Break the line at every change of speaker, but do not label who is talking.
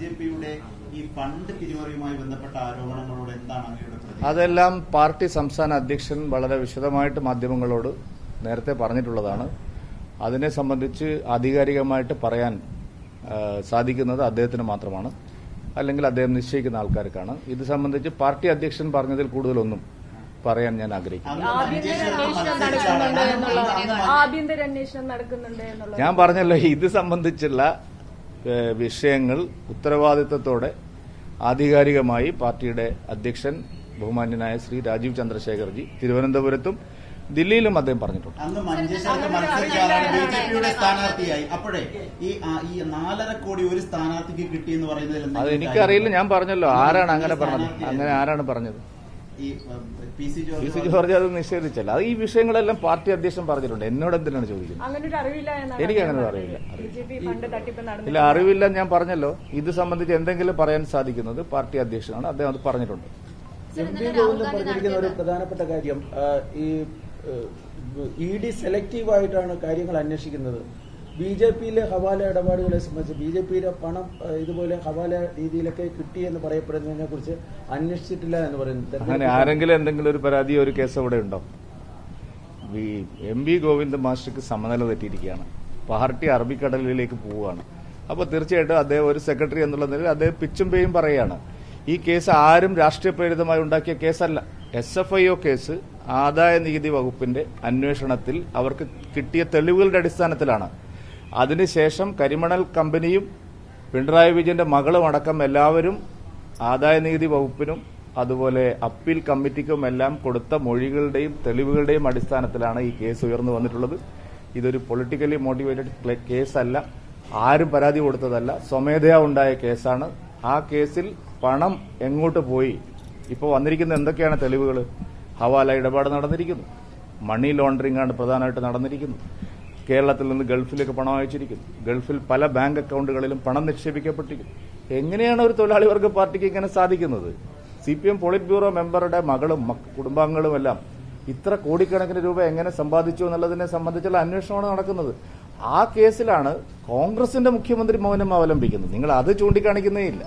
ബിജെപിയുടെ ഈ ഫണ്ട് തിരിമറിയുമായി ബന്ധപ്പെട്ട ആരോപണങ്ങളോട് എന്താണ് അങ്ങയുടെ പ്രതികരണം?
അതെല്ലാം പാർട്ടി സംസ്ഥാന അധ്യക്ഷൻ വളരെ വിശദമായിട്ട് മാധ്യമങ്ങളോട് നേരത്തെ പറഞ്ഞിട്ടുള്ളതാണ്. അതിനെ സംബന്ധിച്ച് ആധികാരികമായിട്ട് പറയാൻ സാധിക്കുന്നത് അദ്ദേഹത്തിന് മാത്രമാണ്, അല്ലെങ്കിൽ അദ്ദേഹം നിശ്ചയിക്കുന്ന ആൾക്കാർക്കാണ്. ഇത് സംബന്ധിച്ച് പാർട്ടി അധ്യക്ഷൻ പറഞ്ഞതിൽ കൂടുതലൊന്നും പറയാൻ ഞാൻ ആഗ്രഹിക്കുന്നു. ഞാൻ പറഞ്ഞല്ലോ, ഇത് സംബന്ധിച്ചുള്ള വിഷയങ്ങൾ ഉത്തരവാദിത്തത്തോടെ ആധികാരികമായി പാർട്ടിയുടെ അധ്യക്ഷൻ ബഹുമാന്യനായ ശ്രീ രാജീവ് ചന്ദ്രശേഖർജി തിരുവനന്തപുരത്തും ദില്ലിയിലും അദ്ദേഹം പറഞ്ഞിട്ടുണ്ട്.
അന്ന് മഞ്ചേശ്വരത്ത് മത്സരിച്ചാലാണ് ബിജെപിയുടെ സ്ഥാനാർത്ഥിയായി. അപ്പോഴേ ഈ 4.5 കോടി ഒരു സ്ഥാനാർത്ഥിക്ക് കിട്ടിയെന്ന് പറയുന്നതിൽ
അത് എനിക്കറിയില്ല. ഞാൻ പറഞ്ഞല്ലോ, ആരാണ് അങ്ങനെ പറഞ്ഞത്? അങ്ങനെ ആരാണ് പറഞ്ഞത്? പി സി ജോർജ് അത് നിഷേധിച്ചല്ല. അത് ഈ വിഷയങ്ങളെല്ലാം പാർട്ടി അധ്യക്ഷൻ പറഞ്ഞിട്ടുണ്ട്. എന്നോട് എന്തിനാണ് ചോദിക്കുന്നത്? എനിക്ക് അങ്ങനെ അറിയില്ല. ഇല്ല, അറിവില്ല. ഞാൻ പറഞ്ഞല്ലോ, ഇത് സംബന്ധിച്ച് എന്തെങ്കിലും പറയാൻ സാധിക്കുന്നത് പാർട്ടി അധ്യക്ഷനാണ്. അദ്ദേഹം അത് പറഞ്ഞിട്ടുണ്ട്.
എം.വി. ഗോവിന്ദൻ പറഞ്ഞിരിക്കുന്ന ഒരു പ്രധാനപ്പെട്ട കാര്യം, ഈ ഇ.ഡി. സെലക്റ്റീവായിട്ടാണ് കാര്യങ്ങൾ അന്വേഷിക്കുന്നത്. ബി.ജെ.പിയിലെ ഹവാല ഇടപാടുകളെ സംബന്ധിച്ച് ബി.ജെ.പിയിലെ പണം ഇതുപോലെ ഹവാല രീതിയിലൊക്കെ കിട്ടിയെന്ന് പറയപ്പെടുന്നതിനെ കുറിച്ച് അന്വേഷിച്ചിട്ടില്ല എന്ന് പറയുന്നത്.
അങ്ങനെ ആരെങ്കിലും എന്തെങ്കിലും ഒരു പരാതി, ഒരു കേസ് അവിടെ ഉണ്ടോ? എം.വി. ഗോവിന്ദൻ മാസ്റ്റർക്ക് സമനില തെറ്റിയിരിക്കുകയാണ്. പാർട്ടി അറബിക്കടലിലേക്ക് പോവുകയാണ്. അപ്പോൾ തീർച്ചയായിട്ടും അദ്ദേഹം ഒരു സെക്രട്ടറി എന്നുള്ള നിലയിൽ അദ്ദേഹം പിച്ചും പേയും പറയുകയാണ്. ഈ കേസ് ആരും രാഷ്ട്രീയ പ്രേരിതമായി ഉണ്ടാക്കിയ കേസല്ല. SFIO കേസ് ആദായ നികുതി വകുപ്പിന്റെ അന്വേഷണത്തിൽ അവർക്ക് കിട്ടിയ തെളിവുകളുടെ അടിസ്ഥാനത്തിലാണ്. അതിനുശേഷം കരിമണൽ കമ്പനിയും പിണറായി വിജയന്റെ മകളും അടക്കം എല്ലാവരും ആദായ നികുതി വകുപ്പിനും അതുപോലെ അപ്പീൽ കമ്മിറ്റിക്കും എല്ലാം കൊടുത്ത മൊഴികളുടെയും തെളിവുകളുടെയും അടിസ്ഥാനത്തിലാണ് ഈ കേസ് ഉയർന്നു വന്നിട്ടുള്ളത്. ഇതൊരു പൊളിറ്റിക്കലി മോട്ടിവേറ്റഡ് കേസല്ല, ആരും പരാതി കൊടുത്തതല്ല, സ്വമേധയാ ഉണ്ടായ കേസാണ്. ആ കേസിൽ പണം എങ്ങോട്ട് പോയി, ഇപ്പോൾ വന്നിരിക്കുന്ന എന്തൊക്കെയാണ് തെളിവുകൾ? ഹവാല ഇടപാട് നടന്നിരിക്കുന്നു, മണി ലോണ്ടറിംഗ് ആണ് പ്രധാനമായിട്ട് നടന്നിരിക്കുന്നത്. കേരളത്തിൽ നിന്ന് ഗൾഫിലേക്ക് പണം അയച്ചിരിക്കുന്നു, ഗൾഫിൽ പല ബാങ്ക് അക്കൌണ്ടുകളിലും പണം നിക്ഷേപിക്കപ്പെട്ടിരിക്കുന്നു. എങ്ങനെയാണ് ഒരു തൊഴിലാളി വർഗ പാർട്ടിക്ക് ഇങ്ങനെ സാധിക്കുന്നത്? CPM പോളിറ്റ് ബ്യൂറോ മെമ്പറുടെ മകളും കുടുംബാംഗങ്ങളും എല്ലാം ഇത്ര കോടിക്കണക്കിന് രൂപ എങ്ങനെ സമ്പാദിച്ചു എന്നുള്ളതിനെ സംബന്ധിച്ചുള്ള അന്വേഷണമാണ് നടക്കുന്നത്. ആ കേസിലാണ് കോൺഗ്രസിന്റെ മുഖ്യമന്ത്രി മൗനം അവലംബിക്കുന്നത്. നിങ്ങൾ അത് ചൂണ്ടിക്കാണിക്കുന്നേ ഇല്ല.